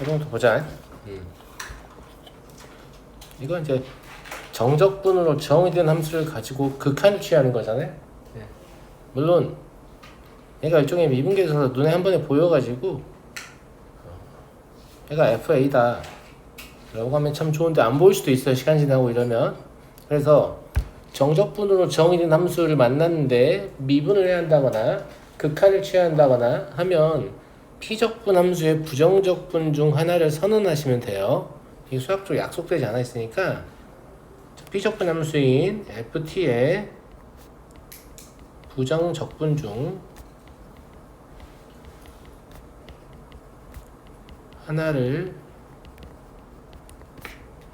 이건 또 보자. 이건 이제 정적분으로 정의된 함수를 가지고 극한을 취하는 거잖아요. 물론 얘가 일종의 미분계에서 눈에 한 번에 보여가지고 얘가 FA다 라고 하면 참 좋은데 안 보일 수도 있어요. 시간 지나고 이러면. 그래서 정적분으로 정의된 함수를 만났는데 미분을 해야 한다거나 극한을 취해야 한다거나 하면 피적분 함수의 부정적분 중 하나를 선언하시면 돼요. 이게 수학적으로 약속되지 않아 있으니까 피적분 함수인 ft의 부정적분 중 하나를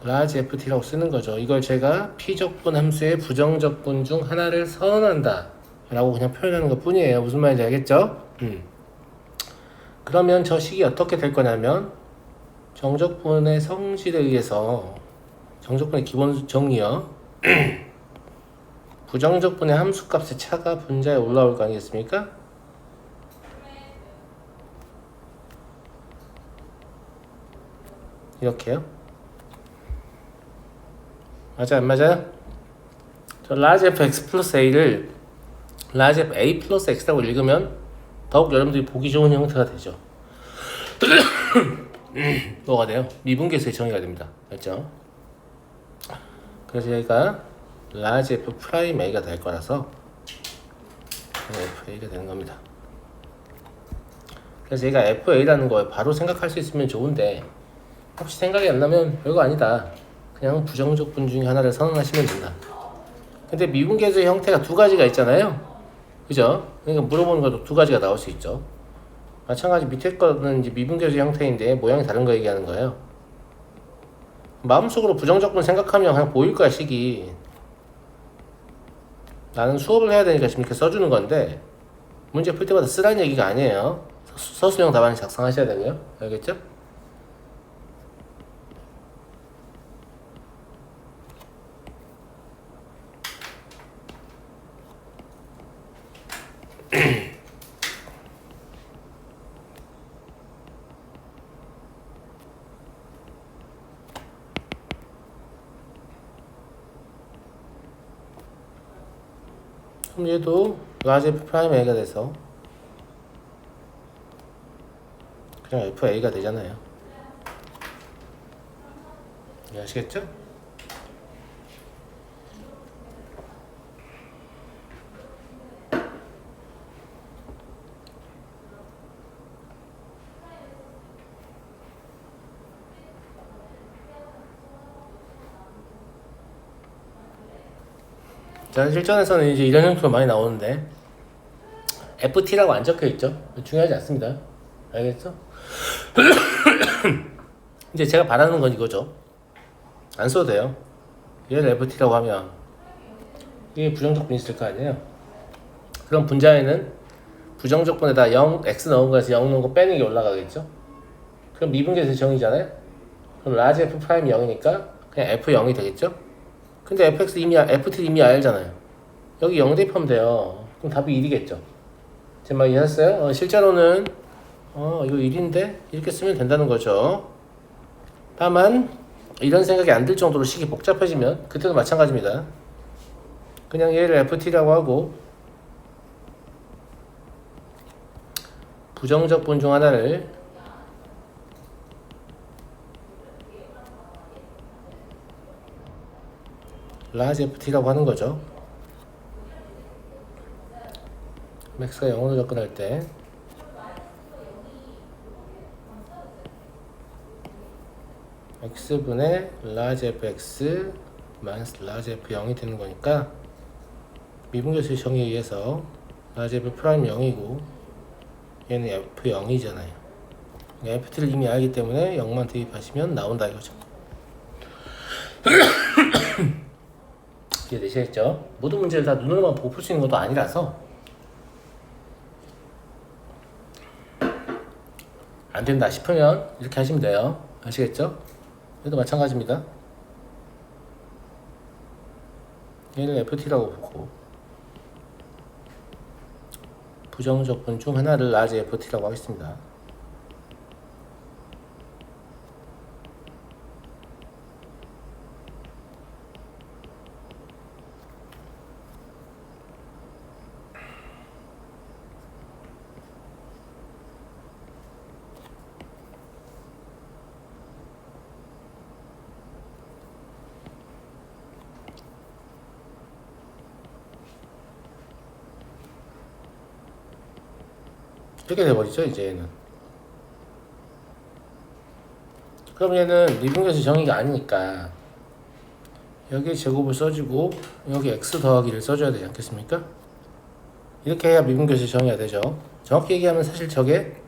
large ft라고 쓰는 거죠. 이걸 제가 피적분 함수의 부정적분 중 하나를 선언한다 라고 그냥 표현하는 것 뿐이에요. 무슨 말인지 알겠죠? 그러면 저 식이 어떻게 될 거냐면 정적분의 성질에 의해서 정적분의 기본 정의요. 부정적분의 함수값의 차가 분자에 올라올 거 아니겠습니까? 이렇게요. 맞아 안 맞아요? 저 large fx 플러스 a를 large f a 플러스 x라고 읽으면 더욱 여러분들이 보기 좋은 형태가 되죠. 뭐가 돼요? 미분계수의 정의가 됩니다. 맞죠? 그래서 얘가 large f 프라임 a가 될 거라서 fa가 되는 겁니다. 그래서 얘가 fa라는 거에 바로 생각할 수 있으면 좋은데 혹시 생각이 안 나면 별거 아니다. 그냥 부정적분 중에 하나를 선언하시면 된다. 근데 미분계수의 형태가 두 가지가 있잖아요. 그죠? 그러니까 물어보는 것도 두 가지가 나올 수 있죠. 마찬가지 밑에 거는 이제 미분계수 형태인데 모양이 다른 거 얘기하는 거예요. 마음속으로 부정적분 생각하면 그냥 보일 거야, 식이. 나는 수업을 해야 되니까 지금 이렇게 써주는 건데 문제 풀 때마다 쓰라는 얘기가 아니에요. 서술형 답안을 작성하셔야 되고요. 알겠죠? 그럼 얘도 large f 프라임 a가 돼서 그냥 fa가 되잖아요. 이해하시겠죠? 자, 실전에서는 이제 이런 형태로 많이 나오는데 FT라고 안 적혀 있죠? 중요하지 않습니다. 알겠죠? 이제 제가 바라는 건 이거죠. 안 써도 돼요. 얘를 FT라고 하면 이게 부정적분이 있을 거 아니에요? 그럼 분자에는 부정적분에다 0, x 넣은 거에서 0 넣은 거 빼는 게 올라가겠죠? 그럼 미분계수 정의잖아요? 그럼 large f 프라임이 0이니까 그냥 f 0이 되겠죠? 근데 fx 이미 ft 이미 알잖아요. 여기 0 대입하면 돼요. 그럼 답이 1이겠죠. 제 말 이해했어요? 실제로는 이거 1인데 이렇게 쓰면 된다는 거죠. 다만 이런 생각이 안 들 정도로 식이 복잡해지면 그때도 마찬가지입니다. 그냥 얘를 ft라고 하고 부정적분 중 하나를 large ft라고 하는 거죠. x가 0으로 접근할 때 x분의 large fx 마이너스 large f0이 되는 거니까 미분계수의 정의에 의해서 large f 프라임 0이고 얘는 f0이잖아요. ft를 이미 알기 때문에 0만 대입하시면 나온다 이거죠. 이해되시겠죠? 모든 문제를 다 눈으로만 보고 풀 수 있는 것도 아니라서 안 된다 싶으면 이렇게 하시면 돼요. 아시겠죠? 얘도 마찬가지입니다. 얘는 ft라고 보고 부정적분 중 하나를 large ft라고 하겠습니다. 이렇게 돼버리죠 이제 얘는. 그럼 얘는 미분계수 정의가 아니니까 여기에 제곱을 써주고 여기 x 더하기를 써줘야 되지 않겠습니까? 이렇게 해야 미분계수 정의가 되죠. 정확히 얘기하면 사실 저게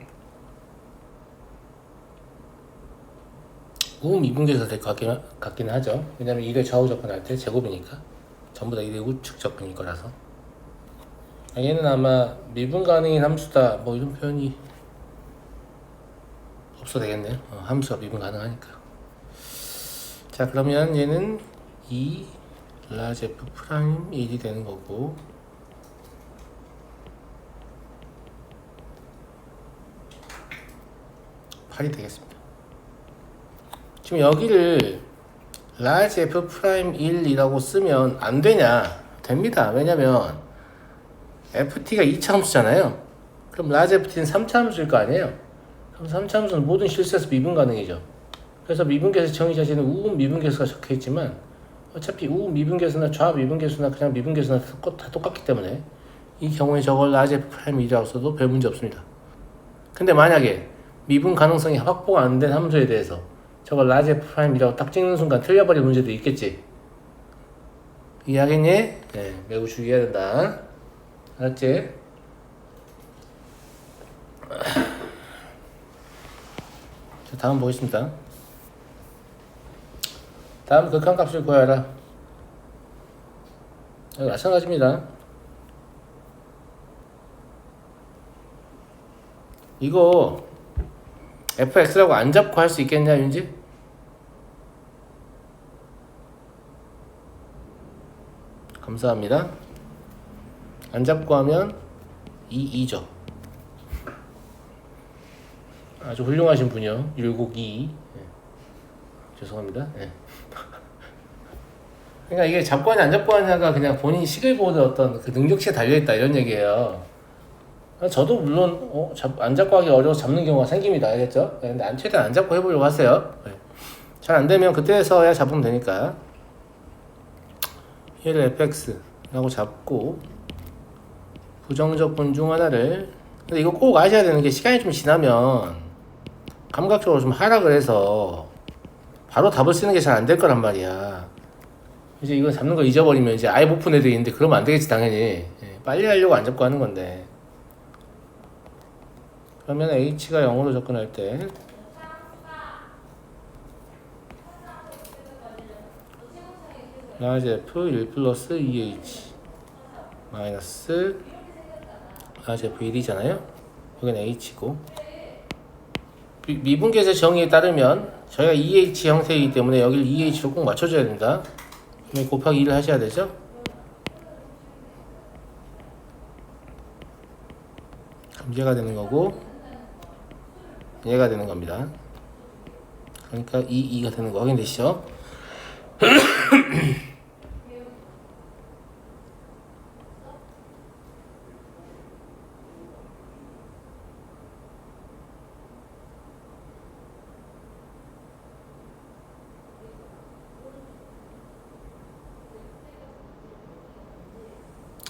우미분계수가 될 것 같긴 하죠. 왜냐면 1의 좌우 접근할 때 제곱이니까 전부 다 1의 우측 접근일 거라서. 얘는 아마 미분 가능인 함수다 뭐 이런 표현이 없어도 되겠네요. 함수가 미분 가능하니까. 자 그러면 얘는 2 라지 f 프라임 1이 되는 거고, 팔이 되겠습니다. 지금 여기를 라지 f 프라임 1이라고 쓰면 안 되냐? 됩니다. 왜냐면 ft가 2차 함수잖아요. 그럼 라지 ft는 3차 함수일 거 아니에요. 그럼 3차 함수는 모든 실수에서 미분 가능이죠. 그래서 미분계수 정의 자체는 우분 미분계수가 적혀 있지만 어차피 우분 미분계수나 좌 미분계수나 그냥 미분계수나 다 똑같기 때문에 이 경우에 저걸 라지 f 프라임 1이라고 써도 별 문제 없습니다. 근데 만약에 미분 가능성이 확보가 안 된 함수에 대해서 저걸 라지 f 프라임이라고 딱 찍는 순간 틀려버릴 문제도 있겠지. 이해하겠니? 네, 매우 주의해야 된다. 알았지? 자, 다음 보겠습니다. 다음 극한값을 구하라. 마찬가지입니다. 이거 fx라고 안 잡고 할 수 있겠냐 윤지? 감사합니다. 안 잡고 하면 2죠. 아주 훌륭하신 분이요. 율곡2. 네. 죄송합니다. 네. 그러니까 이게 잡고 하냐 안 잡고 하냐가 그냥 본인 식을 보는 어떤 그 능력치에 달려있다 이런 얘기예요. 저도 물론 안 잡고 하기 어려워서 잡는 경우가 생깁니다. 알겠죠? 네, 근데 최대한 안 잡고 해보려고 하세요. 네. 잘 안되면 그때서야 잡으면 되니까. 얘를 fx라고 잡고 부정적 분 중 하나를, 근데 이거 꼭 아셔야 되는 게 시간이 좀 지나면 감각적으로 좀 하락을 해서 바로 답을 쓰는 게 잘 안 될 거란 말이야. 이제 이거 잡는 거 잊어버리면 이제 아예 못 푼 애들이 있는데 그러면 안 되겠지 당연히. 예, 빨리 하려고 안 잡고 하는 건데. 그러면 h가 0으로 접근할 때 라지 f 1 플러스 2h 마이너스 라지 f 1이잖아요. 여기는 h고, 미분계수 정의에 따르면 저희가 2h 형태이기 때문에 여기를 2h로 꼭 맞춰줘야 됩니다. 곱하기 1을 하셔야 되죠. 그럼 얘가 되는 거고 얘가 되는 겁니다. 그러니까 2가 되는 거 확인되시죠?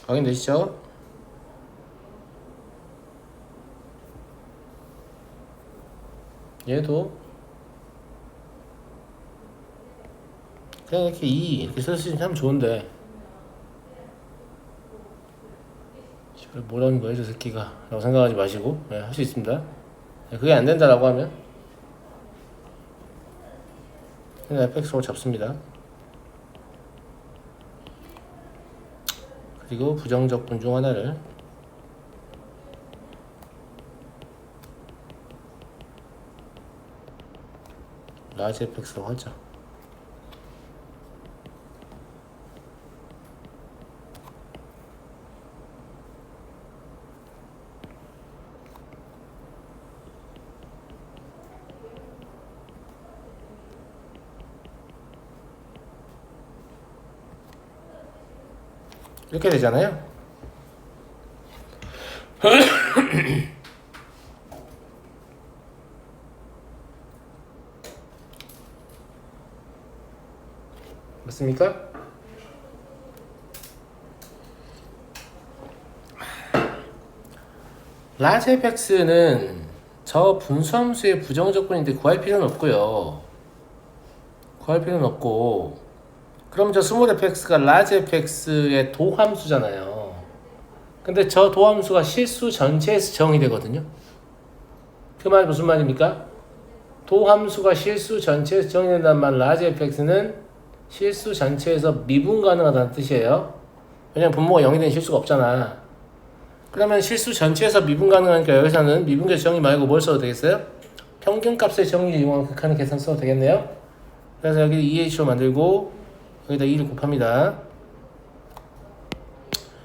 확인되시죠? 얘도 그냥 이렇게 2 이렇게 쓸 수 있으면 좋은데 뭐라는 거야 저 새끼가 라고 생각하지 마시고, 네, 할 수 있습니다. 네, 그게 안 된다라고 하면 그냥 fx로 잡습니다. 그리고 부정적 분 중 하나를 라지 fx라고 하죠. 이렇게 되잖아요. 맞습니까? 라지 fx는 저 분수함수의 부정적분인데 구할 필요는 없고요. 구할 필요는 없고, 그럼 저 스몰 fx가 라지 fx의 도함수잖아요. 근데 저 도함수가 실수 전체에서 정의 되거든요. 그 말이 무슨 말입니까? 도함수가 실수 전체에서 정의된다는 말, 라지 fx는 실수 전체에서 미분 가능하다는 뜻이에요. 왜냐면 분모가 0이 되는 실수가 없잖아. 그러면 실수 전체에서 미분 가능하니까 여기서는 미분계수 정의 말고 뭘 써도 되겠어요? 평균값의 정의를 이용한 극한의 계산 써도 되겠네요. 그래서 여기 2h로 만들고 여기다 2를 곱합니다.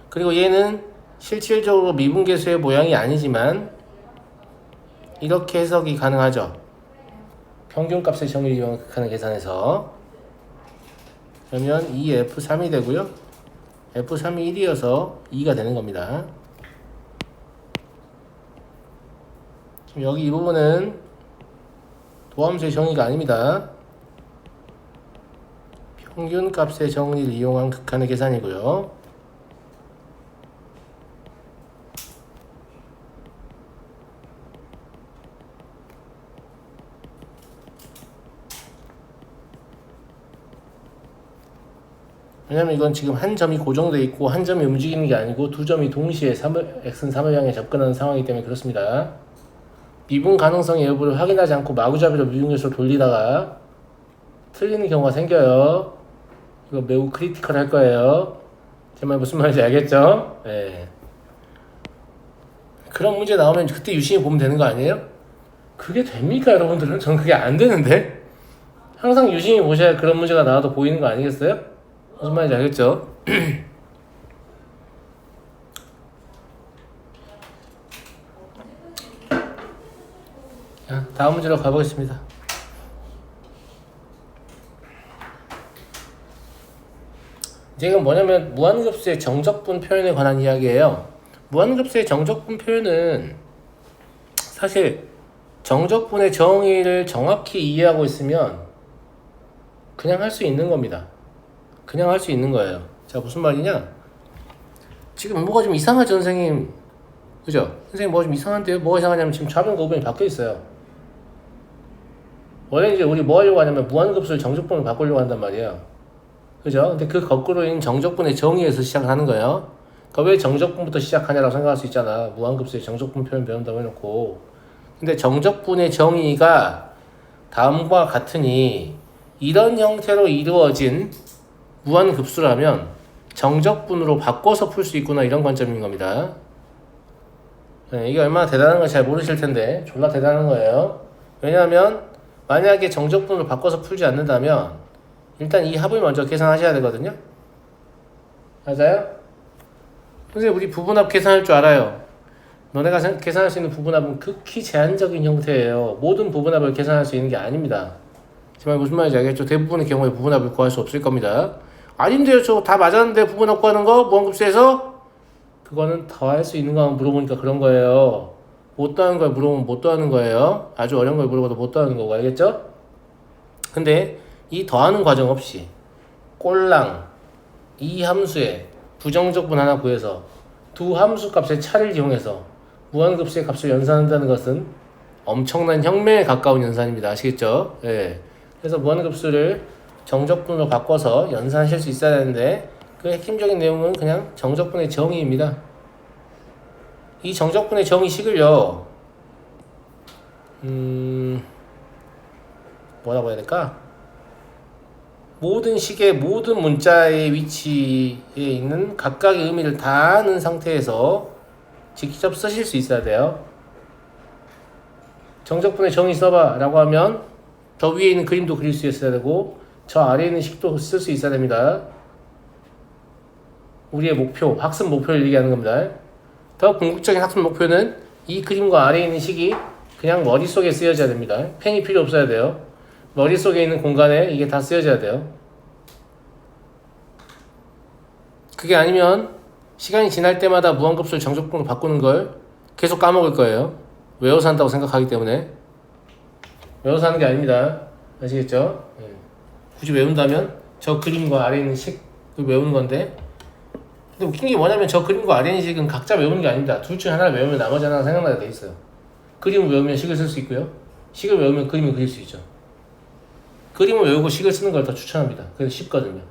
그리고 얘는 실질적으로 미분계수의 모양이 아니지만 이렇게 해석이 가능하죠. 평균값의 정의를 이용한 극한의 계산에서. 그러면 2f3이 되고요. f3이 1이어서 2가 되는 겁니다. 지금 여기 이 부분은 도함수의 정의가 아닙니다. 평균값의 정의를 이용한 극한의 계산이고요. 왜냐면 이건 지금 한 점이 고정되어 있고 한 점이 움직이는 게 아니고 두 점이 동시에 x는 3을 향해 접근하는 상황이기 때문에 그렇습니다. 미분 가능성의 여부를 확인하지 않고 마구잡이로 미분계수를 돌리다가 틀리는 경우가 생겨요. 이거 매우 크리티컬 할 거예요. 제 말 무슨 말인지 알겠죠? 네. 그런 문제 나오면 그때 유심히 보면 되는 거 아니에요? 그게 됩니까, 여러분들은? 전 그게 안 되는데? 항상 유심히 보셔야 그런 문제가 나와도 보이는 거 아니겠어요? 무슨 말인지 알겠죠? 자, 다음 문제로 가보겠습니다. 이건 뭐냐면 무한급수의 정적분 표현에 관한 이야기예요. 무한급수의 정적분 표현은 사실 정적분의 정의를 정확히 이해하고 있으면 그냥 할 수 있는 겁니다. 그냥 할 수 있는 거예요. 자, 무슨 말이냐? 지금 뭐가 좀 이상하죠, 선생님? 그죠? 선생님 뭐가 좀 이상한데요? 뭐가 이상하냐면 지금 좌변과 우변이 바뀌어 있어요. 원래 이제 우리 뭐 하려고 하냐면 무한급수를 정적분으로 바꾸려고 한단 말이에요. 그죠? 근데 그 거꾸로인 정적분의 정의에서 시작을 하는 거예요. 그러니까 왜 정적분부터 시작하냐라고 생각할 수 있잖아. 무한급수의 정적분 표현 배운다고 해놓고. 근데 정적분의 정의가 다음과 같으니 이런 형태로 이루어진 무한급수라면 정적분으로 바꿔서 풀 수 있구나, 이런 관점인 겁니다. 네, 이게 얼마나 대단한 건지 잘 모르실 텐데 졸라 대단한 거예요. 왜냐하면 만약에 정적분으로 바꿔서 풀지 않는다면 일단 이 합을 먼저 계산하셔야 되거든요. 맞아요? 선생님 우리 부분합 계산할 줄 알아요. 너네가 계산할 수 있는 부분합은 극히 제한적인 형태예요. 모든 부분합을 계산할 수 있는 게 아닙니다. 정말 무슨 말인지 알겠죠? 대부분의 경우에 부분합을 구할 수 없을 겁니다. 아닌데요, 저 다 맞았는데 부분합 구하는 거? 무한급수에서? 그거는 더할 수 있는 거 물어보니까 그런 거예요. 못 더하는 걸 물어보면 못 더하는 거예요. 아주 어려운 걸 물어봐도 못 더하는 거고, 알겠죠? 근데 이 더하는 과정 없이 꼴랑 이 함수에 부정적분 하나 구해서 두 함수 값의 차를 이용해서 무한급수의 값을 연산한다는 것은 엄청난 혁명에 가까운 연산입니다. 아시겠죠? 예. 그래서 무한급수를 정적분으로 바꿔서 연산하실 수 있어야 되는데 그 핵심적인 내용은 그냥 정적분의 정의입니다. 이 정적분의 정의식을요, 뭐라고 해야 될까? 모든 식의 모든 문자의 위치에 있는 각각의 의미를 다 아는 상태에서 직접 쓰실 수 있어야 돼요. 정적분의 정의 써봐 라고 하면 저 위에 있는 그림도 그릴 수 있어야 되고 저 아래에 있는 식도 쓸 수 있어야 됩니다. 우리의 목표, 학습 목표를 얘기하는 겁니다. 더 궁극적인 학습 목표는 이 그림과 아래에 있는 식이 그냥 머릿속에 쓰여져야 됩니다. 펜이 필요 없어야 돼요. 머릿속에 있는 공간에 이게 다 쓰여져야 돼요. 그게 아니면 시간이 지날 때마다 무한급수를 정적분으로 바꾸는 걸 계속 까먹을 거예요. 외워서 한다고 생각하기 때문에. 외워서 하는 게 아닙니다. 아시겠죠? 굳이 외운다면 저 그림과 아래에 있는 식을 외우는 건데, 근데 웃긴 게 뭐냐면 저 그림과 RN식은 각자 외우는 게 아닙니다. 둘 중에 하나를 외우면 나머지 하나가 생각나게 돼 있어요. 그림을 외우면 식을 쓸 수 있고요. 식을 외우면 그림을 그릴 수 있죠. 그림을 외우고 식을 쓰는 걸 더 추천합니다. 그래서 쉽거든요.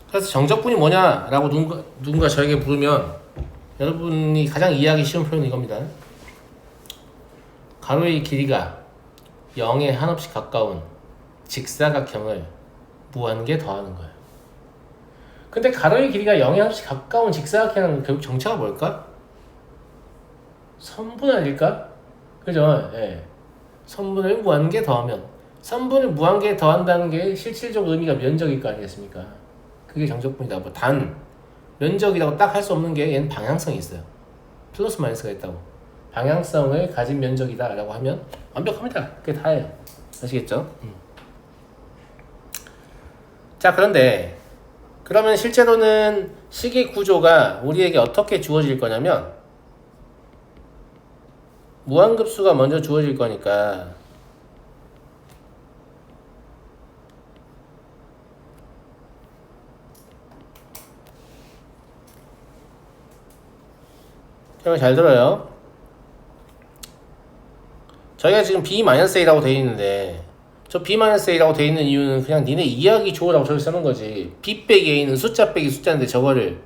그래서 정적분이 뭐냐라고 누군가 저에게 물으면 여러분이 가장 이해하기 쉬운 표현은 이겁니다. 가로의 길이가 0에 한없이 가까운 직사각형을 무한개 더하는 거예요. 근데 가로의 길이가 0에 한없이 가까운 직사각형은 결국 정체가 뭘까? 선분 아닐까? 그죠? 예. 선분을 무한개 더하면 선분을 무한개 더한다는 게 실질적 의미가 면적일 거 아니겠습니까? 그게 정적분이다. 뭐 단 면적이라고 딱 할 수 없는 게 얘는 방향성이 있어요. 플러스 마이너스가 있다고. 방향성을 가진 면적이다 라고 하면 완벽합니다. 그게 다예요. 아시겠죠? 자, 그런데 그러면 실제로는 식의 구조가 우리에게 어떻게 주어질 거냐면 무한급수가 먼저 주어질 거니까 잘 들어요. 저희가 지금 B-A라고 되어 있는데 저 B-A라고 되어 있는 이유는 그냥 니네 이해하기 좋으라고 저기 쓰는 거지. B 빼기 A는 숫자 빼기 숫자인데 저거를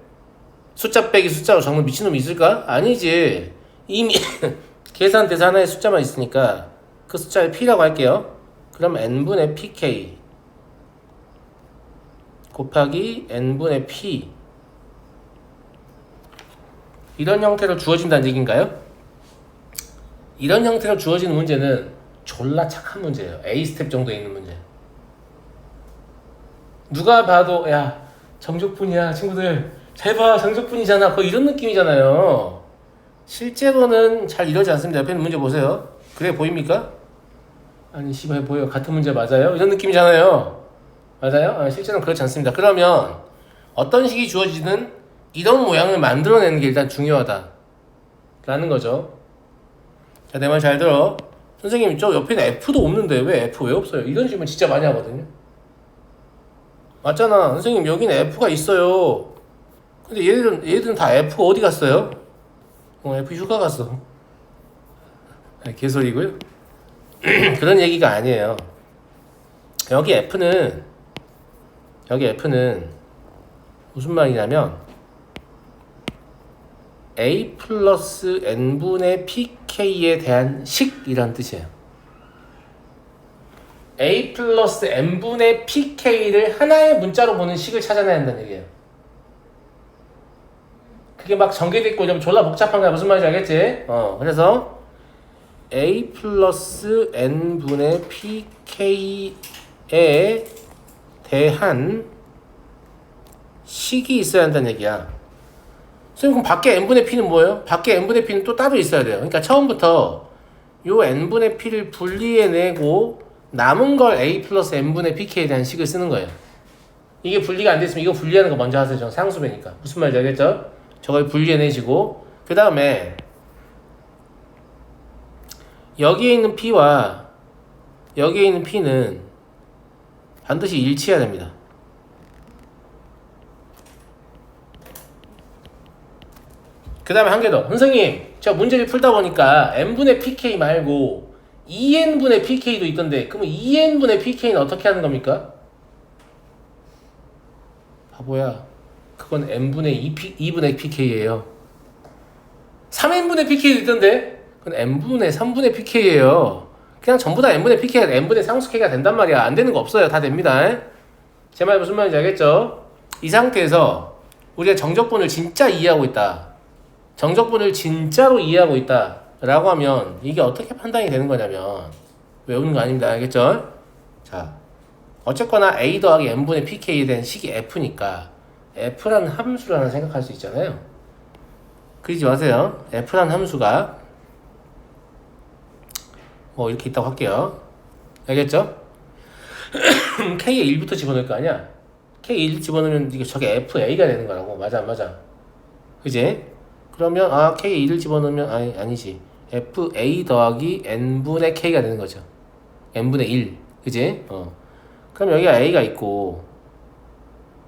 숫자 빼기 숫자로 적는 미친놈이 있을까? 아니지. 이미 계산대서 하나의 숫자만 있으니까 그 숫자를 P라고 할게요. 그럼 N분의 PK 곱하기 N분의 P 이런 형태로 주어진다는 얘기인가요? 이런 형태로 주어지는 문제는 졸라 착한 문제예요. A 스텝 정도에 있는 문제. 누가 봐도 야 정적분이야 친구들 잘 봐 정적분이잖아 거의 이런 느낌이잖아요. 실제로는 잘 이러지 않습니다. 옆에 있는 문제 보세요. 그래 보입니까? 아니 씨발 보여 같은 문제 맞아요? 이런 느낌이잖아요. 맞아요? 실제로는 그렇지 않습니다. 그러면 어떤 식이 주어지든 이런 모양을 만들어내는 게 일단 중요하다 라는 거죠. 자, 내 말 잘 들어. 선생님 저 옆에는 F도 없는데 왜 F 왜 없어요? 이런 질문 진짜 많이 하거든요. 맞잖아. 선생님 여기는 F가 있어요. 근데 얘들은 다 F 어디 갔어요? F 휴가 갔어. 개소리고요. 그런 얘기가 아니에요. 여기 F는 무슨 말이냐면 A 플러스 N분의 PK에 대한 식이란 뜻이에요. A 플러스 N분의 PK를 하나의 문자로 보는 식을 찾아내야 한다는 얘기예요. 그게 막 전개돼 있고 좀 졸라 복잡한 거야. 무슨 말인지 알겠지? 그래서 A 플러스 N분의 PK에 대한 식이 있어야 한다는 얘기야. 선생님 그럼 밖에 n분의 p는 뭐예요? 밖에 n분의 p는 또 따로 있어야 돼요. 그러니까 처음부터 요 n분의 p를 분리해내고 남은 걸 a 플러스 n분의 pk에 대한 식을 쓰는 거예요. 이게 분리가 안 됐으면 이거 분리하는 거 먼저 하세요. 상수배니까. 무슨 말인지 알겠죠? 저걸 분리해내시고 그 다음에 여기에 있는 p와 여기에 있는 p는 반드시 일치해야 됩니다. 그 다음에 한 개 더. 선생님 제가 문제를 풀다 보니까 n분의 pk 말고 2n분의 pk도 있던데 그러면 2n분의 pk는 어떻게 하는 겁니까? 바보야 그건 n분의 2분의 pk예요. 3n분의 pk도 있던데 그건 n분의 3분의 pk예요. 그냥 전부 다 n분의 pk가 n분의 상수 k가 된단 말이야. 안 되는 거 없어요. 다 됩니다. 제 말 무슨 말인지 알겠죠? 이 상태에서 우리가 정적분을 진짜 이해하고 있다. 정적분을 진짜로 이해하고 있다 라고 하면 이게 어떻게 판단이 되는 거냐면 외우는 거 아닙니다. 알겠죠? 자, 어쨌거나 a 더하기 n분의 pk에 대한 식이 f니까 f라는 함수라는 생각할 수 있잖아요. 그러지 마세요. f라는 함수가 뭐 이렇게 있다고 할게요. 알겠죠? k에 1부터 집어넣을 거 아니야? k에 1 집어넣으면 이게 저게 fa가 되는 거라고. 맞아 안 맞아? 그지? 그러면 k에 1을 집어넣으면 아니지 fa 더하기 n분의 k가 되는 거죠. n분의 1 그지? 그럼 여기가 A가 있고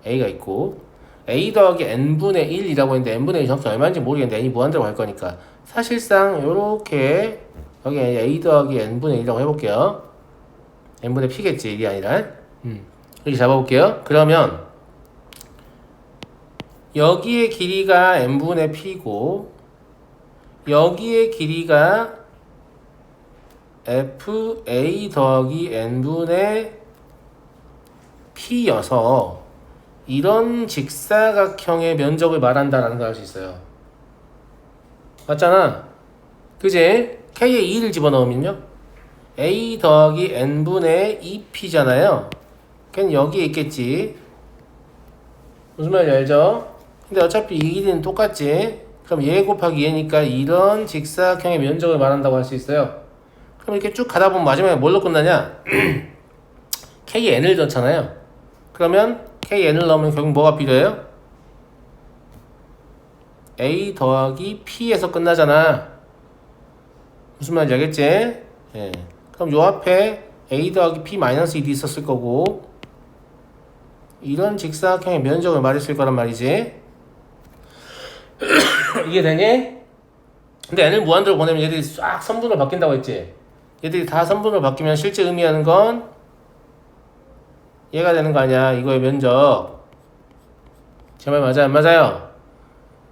A 더하기 N분의 1이라고 했는데 N분의 1 정확히 얼마인지 모르겠는데 N이 무한대로 갈 거니까 사실상 요렇게 여기 A 더하기 N분의 1이라고 해볼게요. N분의 P겠지 1이 아니라 이렇게 잡아볼게요. 그러면 여기의 길이가 N분의 P고 여기의 길이가 FA 더하기 N분의 P여서 이런 직사각형의 면적을 말한다라는 걸 알 수 있어요. 맞잖아. 그지? K에 2를 집어넣으면요 A 더하기 N분의 2P잖아요. 걔는 여기에 있겠지. 무슨 말인지 알죠? 근데 어차피 이 길이는 똑같지. 그럼 얘 곱하기 얘니까 이런 직사각형의 면적을 말한다고 할 수 있어요. 그럼 이렇게 쭉 가다 보면 마지막에 뭘로 끝나냐? KN을 넣잖아요. 그러면 KN을 넣으면 결국 뭐가 필요해요? A 더하기 P에서 끝나잖아. 무슨 말인지 알겠지? 예. 그럼 요 앞에 A 더하기 P 마이너스 1이 있었을 거고 이런 직사각형의 면적을 말했을 거란 말이지. 이게 되니? 근데 n을 무한대로 보내면 얘들이 싹 선분으로 바뀐다고 했지. 얘들이 다 선분으로 바뀌면 실제 의미하는 건 얘가 되는 거 아니야. 이거의 면적. 제 말 맞아요? 안 맞아요?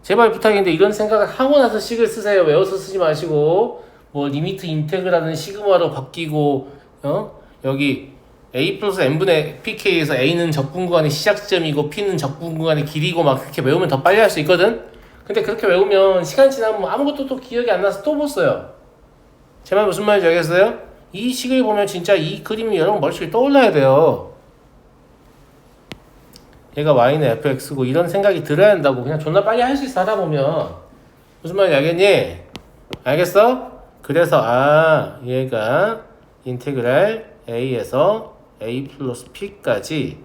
제발 부탁인데 이런 생각을 하고 나서 식을 쓰세요. 외워서 쓰지 마시고 뭐 리미트 인테그라는 시그마로 바뀌고 여기 a 플러스 n분의 pk에서 a는 적분구간의 시작점이고 p는 적분구간의 길이고 막 그렇게 외우면 더 빨리 할 수 있거든. 근데 그렇게 외우면 시간 지나면 아무것도 또 기억이 안 나서 또 못 써요. 제 말 무슨 말인지 알겠어요? 이 식을 보면 진짜 이 그림이 여러분 머릿속에 떠올라야 돼요. 얘가 y는 fx고 이런 생각이 들어야 한다고. 그냥 존나 빨리 할 수 있어 하다 보면. 무슨 말인지 알겠니? 알겠어? 그래서 얘가 인테그랄 a에서 a 플러스 p까지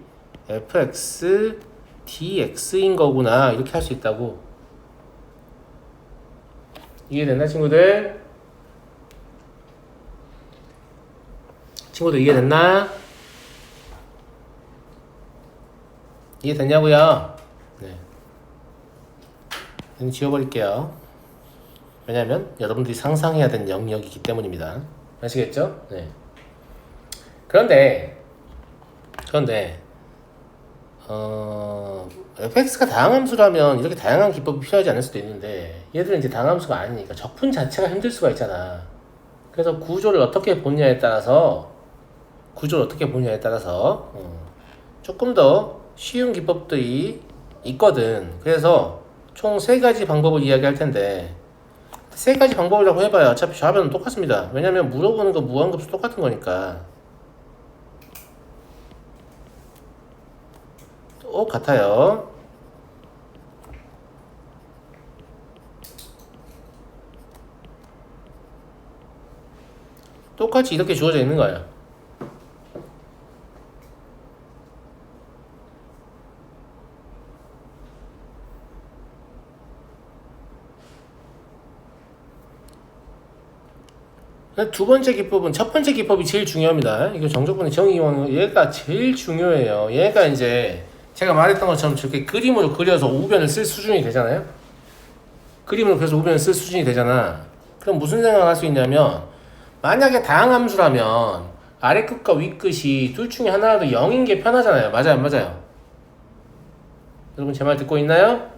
fx dx인 거구나 이렇게 할 수 있다고. 이해됐나 친구들? 친구들 이해됐나? 이해됐냐고요? 네. 이건 지워버릴게요. 왜냐면 여러분들이 상상해야 되는 영역이기 때문입니다. 아시겠죠? 네. 그런데 fx가 다항함수라면 이렇게 다양한 기법이 필요하지 않을 수도 있는데 얘들은 이제 다항함수가 아니니까 적분 자체가 힘들 수가 있잖아. 그래서 구조를 어떻게 보냐에 따라서 조금 더 쉬운 기법들이 있거든. 그래서 총 3가지 방법을 이야기할 텐데 3가지 방법이라고 해봐야 어차피 좌변은 똑같습니다. 왜냐면 물어보는 거 무한급수 똑같은 거니까 똑같아요. 똑같이 이렇게 주어져 있는 거야. 두 번째 기법은 첫 번째 기법이 제일 중요합니다. 이거 정적분의 정의원 얘가 제일 중요해요. 얘가 이제 제가 말했던 것처럼 저렇게 그림으로 그려서 우변을 쓸 수준이 되잖아요. 그림으로 그려서 우변을 쓸 수준이 되잖아. 그럼 무슨 생각을 할 수 있냐면 만약에 다항함수라면 아래 끝과 위 끝이 둘 중에 하나라도 0인 게 편하잖아요. 맞아요, 안 맞아요? 여러분 제 말 듣고 있나요?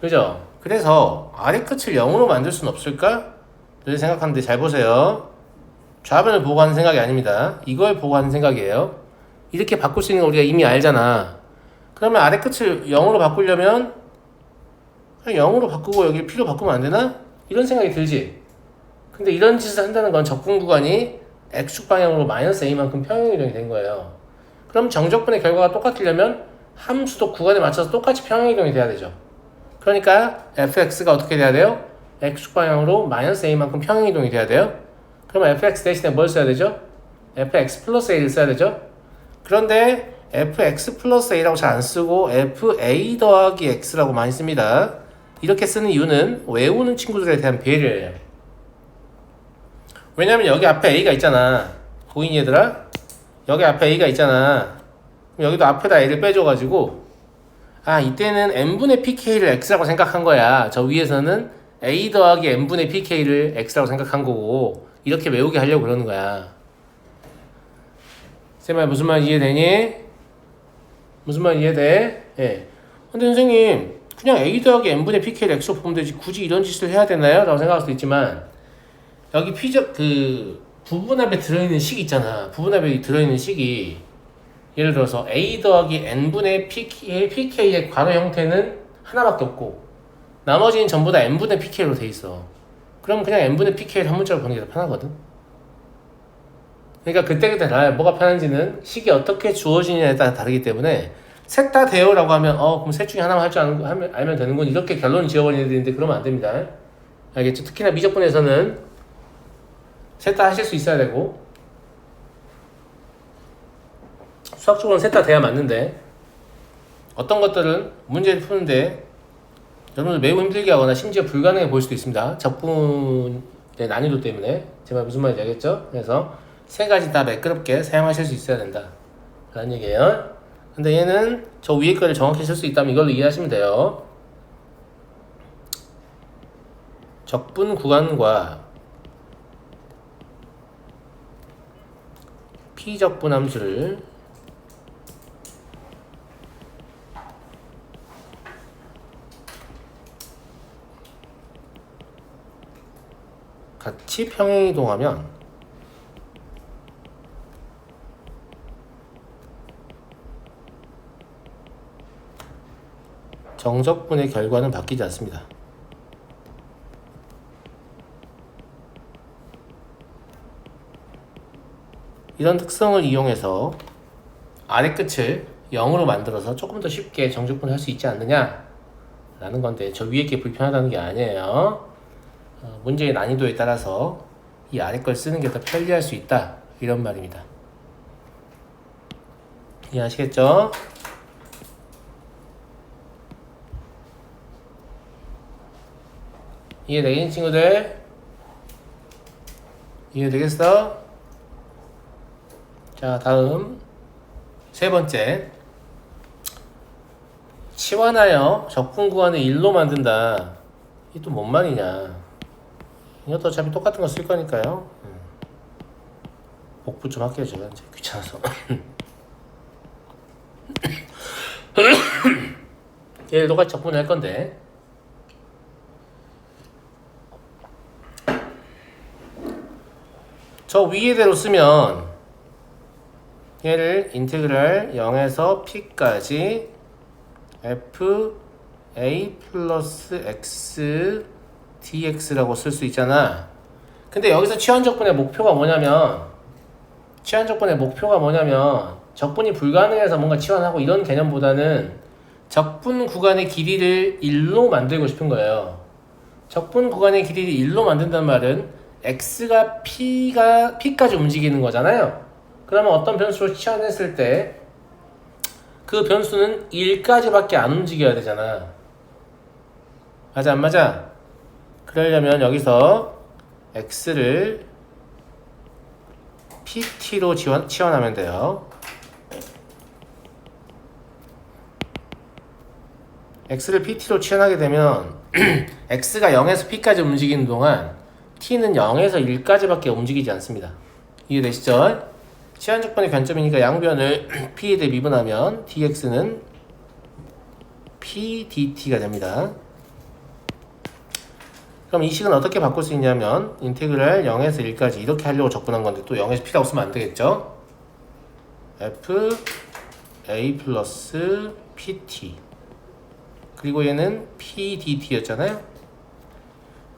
그죠? 그래서 아래 끝을 0으로 만들 수는 없을까? 늘 생각하는데 잘 보세요. 좌변을 보고 하는 생각이 아닙니다. 이걸 보고 하는 생각이에요. 이렇게 바꿀 수 있는 거 우리가 이미 알잖아. 그러면 아래 끝을 0으로 바꾸려면 그냥 0으로 바꾸고 여기 P로 바꾸면 안 되나? 이런 생각이 들지. 근데 이런 짓을 한다는 건 적분 구간이 X축 방향으로 마이너스 A만큼 평행이동이 된 거예요. 그럼 정적분의 결과가 똑같으려면 함수도 구간에 맞춰서 똑같이 평행이동이 돼야 되죠. 그러니까 fx가 어떻게 돼야 돼요? X축 방향으로 마이너스 A만큼 평행이동이 돼야 돼요. 그러면 fx 대신에 뭘 써야 되죠? fx 플러스 A를 써야 되죠. 그런데 fx 플러스 A라고 잘 안 쓰고 fa 더하기 x라고 많이 씁니다. 이렇게 쓰는 이유는 외우는 친구들에 대한 배려예요. 왜냐면 여기 앞에 A가 있잖아. 보이니 얘들아? 여기 앞에 A가 있잖아. 그럼 여기도 앞에다 A를 빼줘가지고 이때는 n분의 pk를 x라고 생각한 거야. 저 위에서는 a 더하기 n분의 pk를 x라고 생각한 거고 이렇게 외우게 하려고 그러는 거야. 쌤아 무슨 말 이해되니? 무슨 말 이해돼? 예. 근데 선생님 그냥 a 더하기 n분의 pk를 x로 보면 되지 굳이 이런 짓을 해야 되나요? 라고 생각할 수도 있지만 여기 부분합에 들어있는 식 있잖아. 부분합에 들어있는 식이 예를 들어서 a 더하기 n분의 pk의 괄호 형태는 하나밖에 없고 나머지는 전부 다 n분의 pk로 돼 있어. 그럼 그냥 n분의 pk를 한 문자로 보는 게 더 편하거든. 그러니까 그때그때 달라요. 뭐가 편한지는 식이 어떻게 주어지냐에 따라 다르기 때문에 셋 다 돼요 라고 하면 그럼 셋 중에 하나만 할 줄 알면 되는군 이렇게 결론을 지어버리는 애들인데 그러면 안 됩니다. 알겠죠? 특히나 미적분에서는 셋 다 하실 수 있어야 되고 수학적으로는 셋 다 돼야 맞는데 어떤 것들은 문제를 푸는데 여러분들 매우 힘들게 하거나 심지어 불가능해 보일 수도 있습니다. 적분의 난이도 때문에 제 말 무슨 말인지 알겠죠? 그래서 세 가지 다 매끄럽게 사용하실 수 있어야 된다 라는 얘기예요. 근데 얘는 저 위에 거를 정확히 쓸 수 있다면 이걸로 이해하시면 돼요. 적분 구간과 피적분 함수를 같이 평행이동하면 정적분의 결과는 바뀌지 않습니다. 이런 특성을 이용해서 아래 끝을 0으로 만들어서 조금 더 쉽게 정적분을 할 수 있지 않느냐 라는 건데 저 위에 게 불편하다는 게 아니에요. 문제의 난이도에 따라서 이 아래 걸 쓰는 게 더 편리할 수 있다 이런 말입니다. 이해하시겠죠? 이해되겠니 친구들? 이해되겠어? 자 다음 세 번째 치환하여 적분 구간을 1로 만든다. 이게 또 뭔 말이냐. 이것도 어차피 똑같은 거 쓸 거니까요. 복부 좀 할게요 제가 이제 귀찮아서. 얘를 똑같이 적분을 할 건데 저 위에대로 쓰면 얘를 인테그랄 0에서 p까지 f a 플러스 x dx라고 쓸 수 있잖아. 근데 여기서 치환적분의 목표가 뭐냐면 적분이 불가능해서 뭔가 치환하고 이런 개념보다는 적분 구간의 길이를 1로 만들고 싶은 거예요. 적분 구간의 길이를 1로 만든다는 말은 x가 p까지 움직이는 거잖아요. 그러면 어떤 변수로 치환했을 때 그 변수는 1까지밖에 안 움직여야 되잖아. 맞아 안 맞아? 그러려면 여기서 x를 pt로 치환하면 돼요. x를 pt로 치환하게 되면 x가 0에서 p까지 움직이는 동안 t는 0에서 1까지밖에 움직이지 않습니다. 이해되시죠? 치환적분의 관점이니까 양변을 p에 대해 미분하면 dx는 p dt가 됩니다. 그럼 이 식은 어떻게 바꿀 수 있냐면 인테그랄 0에서 1까지 이렇게 하려고 접근한 건데 또 0에서 p라고 쓰면 안 되겠죠? f a 플러스 pt 그리고 얘는 p dt였잖아요.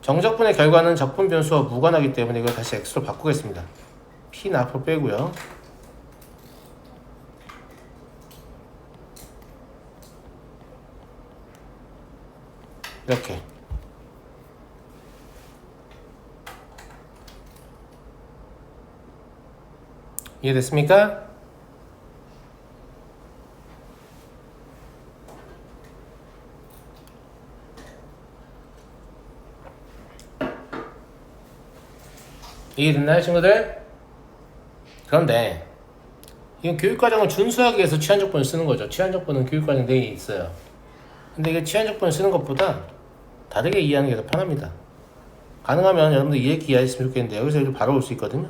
정적분의 결과는 적분 변수와 무관하기 때문에 이걸 다시 x로 바꾸겠습니다. p는 앞으로 빼고요. 이렇게 이해됐습니까? 이해됐나요 친구들? 그런데 이건 교육과정을 준수하기 위해서 치환적분을 쓰는 거죠. 치환적분은 교육과정 내에 있어요. 근데 이게 치환적분을 쓰는 것보다 다르게 이해하는 게 더 편합니다. 가능하면 여러분들 이렇게 이해했으면 좋겠는데 여기서 이렇게 바로 올 수 있거든요.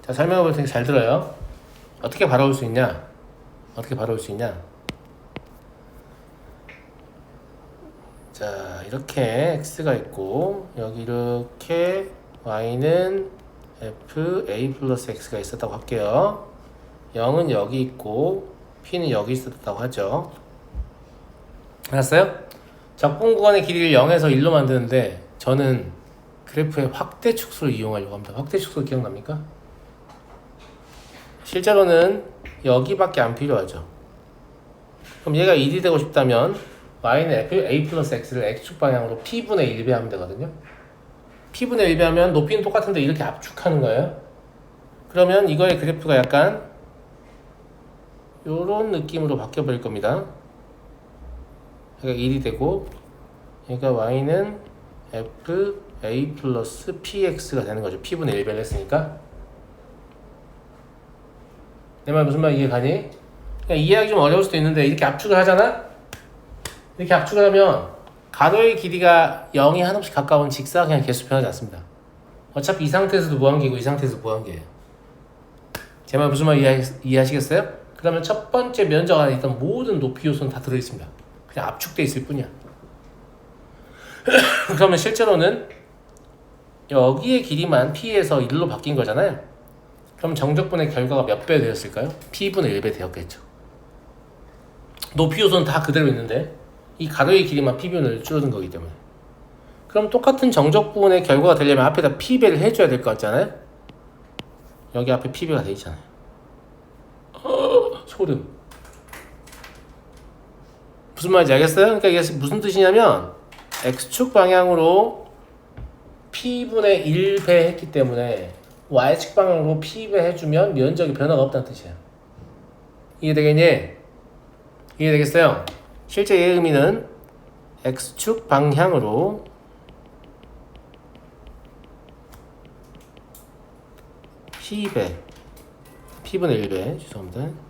자, 설명해 볼 테니 잘 들어요. 어떻게 바로 올 수 있냐? 어떻게 바로 올 수 있냐? 자, 이렇게 x가 있고 여기 이렇게 y는 f a 플러스 x가 있었다고 할게요. 0은 여기 있고 p는 여기 있었다고 하죠. 알았어요? 적분 구간의 길이를 0에서 1로 만드는데 저는 그래프의 확대 축소를 이용하려고 합니다. 확대 축소 기억납니까? 실제로는 여기밖에 안 필요하죠. 그럼 얘가 1이 되고 싶다면 y는 a 플러스 x를 x축 방향으로 p분의 1배 하면 되거든요. p분의 1배 하면 높이는 똑같은데 이렇게 압축하는 거예요. 그러면 이거의 그래프가 약간 요런 느낌으로 바뀌어 버릴 겁니다. 얘가 1이 되고 얘가 y는 f a 플러스 px가 되는 거죠. p분의 1배를 했으니까. 내 말 무슨 말 이해 가니? 그냥 이해하기 좀 어려울 수도 있는데 이렇게 압축을 하잖아? 이렇게 압축을 하면 가로의 길이가 0이 한없이 가까운 직사각형의 개수 변하지 않습니다. 어차피 이 상태에서도 무한계고 이 상태에서도 무한계예요. 제 말 무슨 말 이해하시겠어요? 그러면 첫 번째 면적 안에 있던 모든 높이 요소는 다 들어있습니다. 그냥 압축돼 있을 뿐이야. 그러면 실제로는 여기의 길이만 p에서 1로 바뀐 거잖아요. 그럼 정적분의 결과가 몇 배 되었을까요? p분의 1배 되었겠죠. 높이 요소는 다 그대로 있는데 이 가로의 길이만 p분을 줄어든 거기 때문에. 그럼 똑같은 정적분의 결과가 되려면 앞에다 p배를 해줘야 될 것 같잖아요. 여기 앞에 p배가 돼 있잖아요. 소름. 무슨 말인지 알겠어요? 그러니까 이게 무슨 뜻이냐면 x축 방향으로 p분의 1배 했기 때문에 y축 방향으로 p배 해주면 면적이 변화가 없다는 뜻이에요. 이해되겠니? 이해되겠어요? 실제 얘의 의미는 x축 방향으로 p배 p분의 1배 죄송합니다.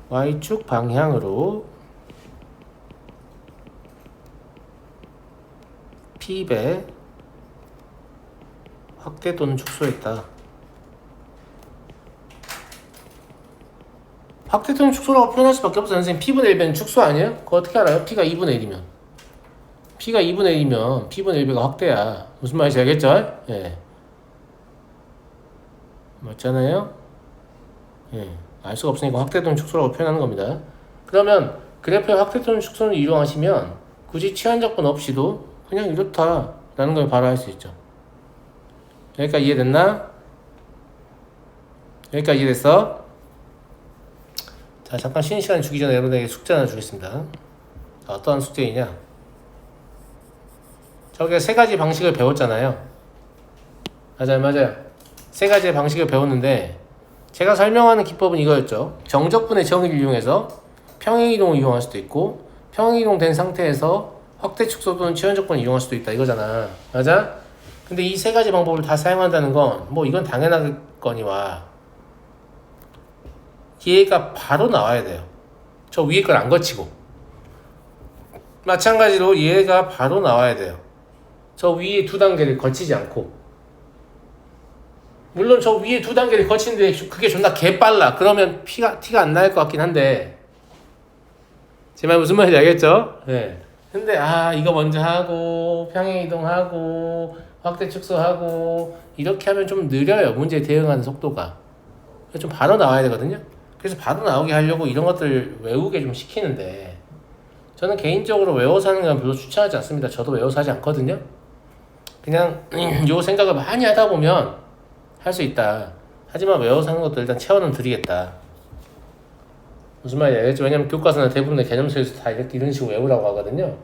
y축 방향으로 p배 확대 또는 축소했다. 확대 또는 축소라고 표현할 수밖에 없어요. 선생님 p분의 1배는 축소 아니에요? 그거 어떻게 알아요? p가 2분의 1이면 p가 2분의 1이면 p분의 1배가 확대야. 무슨 말인지 알겠죠? 예. 맞잖아요? 예. 알 수가 없으니까 확대 또는 축소라고 표현하는 겁니다. 그러면 그래프의 확대 또는 축소를 이용하시면 굳이 치환적분 없이도 그냥 이렇다라는 걸 바로 알 수 있죠. 여기까지 이해됐나? 여기까지 이해됐어? 자, 잠깐 쉬는 시간 주기 전에 여러분에게 숙제 하나 주겠습니다. 어떠한 숙제이냐? 저기가 세 가지 방식을 배웠잖아요. 맞아요. 세 가지의 방식을 배웠는데 제가 설명하는 기법은 이거였죠. 정적분의 정의를 이용해서 평행이동을 이용할 수도 있고 평행이동된 상태에서 확대 축소 또는 치환적분을 이용할 수도 있다 이거잖아. 맞아? 근데 이 세 가지 방법을 다 사용한다는 건 뭐 이건 당연하거니와 얘가 바로 나와야 돼요. 저 위에 걸 안 거치고. 마찬가지로 얘가 바로 나와야 돼요. 저 위에 두 단계를 거치지 않고. 물론 저 위에 두 단계를 거치는데 그게 존나 개빨라. 그러면 티가 안 날 것 같긴 한데 제 말 무슨 말인지 알겠죠? 네. 근데 이거 먼저 하고 평행이동하고 확대 축소하고 이렇게 하면 좀 느려요. 문제에 대응하는 속도가. 좀 바로 나와야 되거든요. 그래서 바로 나오게 하려고 이런 것들 외우게 좀 시키는데 저는 개인적으로 외워서 하는 건 별로 추천하지 않습니다. 저도 외워서 하지 않거든요. 그냥 요 생각을 많이 하다 보면 할 수 있다. 하지만 외워서 하는 것도 일단 체화는 드리겠다. 무슨 말인지 알겠죠? 왜냐면 교과서나 대부분의 개념서에서 다 이런 식으로 외우라고 하거든요.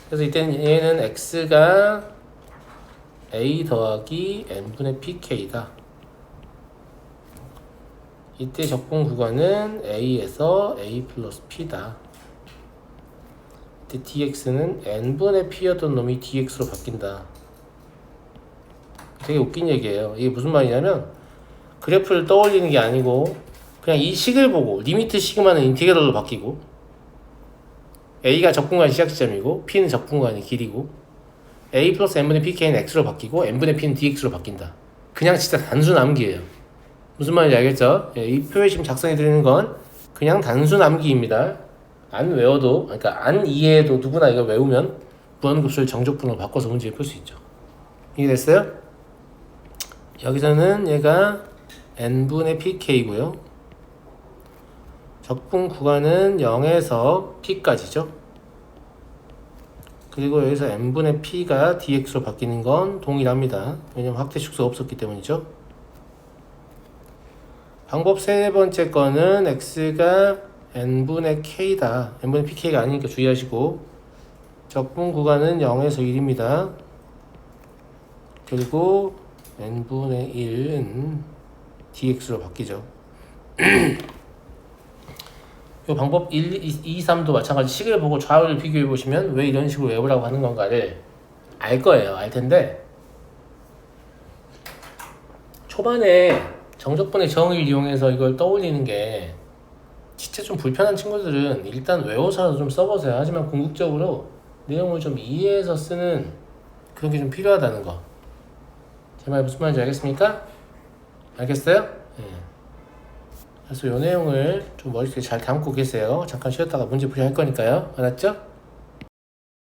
그래서 이때는 얘는 x가 a 더하기 n분의 pk다. 이때 적분 구간은 a에서 a 플러스 p다. 이때 dx는 n분의 p였던 놈이 dx로 바뀐다. 되게 웃긴 얘기예요. 이게 무슨 말이냐면 그래프를 떠올리는 게 아니고 그냥 이 식을 보고 리미트 시그마는 인티그럴로 바뀌고 a가 적분간 시작 지점이고 p는 적분간의 길이고 a 플러스 n분의 pk는 x로 바뀌고 n분의 p는 dx로 바뀐다. 그냥 진짜 단순 암기예요. 무슨 말인지 알겠죠? 예, 이 표에 지금 작성해 드리는 건 그냥 단순 암기입니다. 안 외워도, 그러니까 안 이해해도 누구나 이걸 외우면 무한급수를 정적분으로 바꿔서 문제에 풀 수 있죠. 이해됐어요? 여기서는 얘가 n분의 pk고요. 적분 구간은 0에서 t까지죠. 그리고 여기서 n분의 p가 dx로 바뀌는 건 동일합니다. 왜냐면 확대 축소가 없었기 때문이죠. 방법 세 번째 거는 x가 n분의 k다. n분의 pk가 아니니까 주의하시고 적분 구간은 0에서 1입니다. 그리고 n분의 1은 dx로 바뀌죠. 이 방법 1, 2, 3도 마찬가지 식을 보고 좌우를 비교해 보시면 왜 이런 식으로 외우라고 하는 건가를 알 거예요. 알 텐데 초반에 정적분의 정의를 이용해서 이걸 떠올리는 게 진짜 좀 불편한 친구들은 일단 외워서라도 좀 써보세요. 하지만 궁극적으로 내용을 좀 이해해서 쓰는 그런 게 좀 필요하다는 거. 제 말 무슨 말인지 알겠습니까? 알겠어요? 네. 그래서 이 내용을 좀 머릿속에 잘 담고 계세요. 잠깐 쉬었다가 문제 풀이 할 거니까요. 알았죠?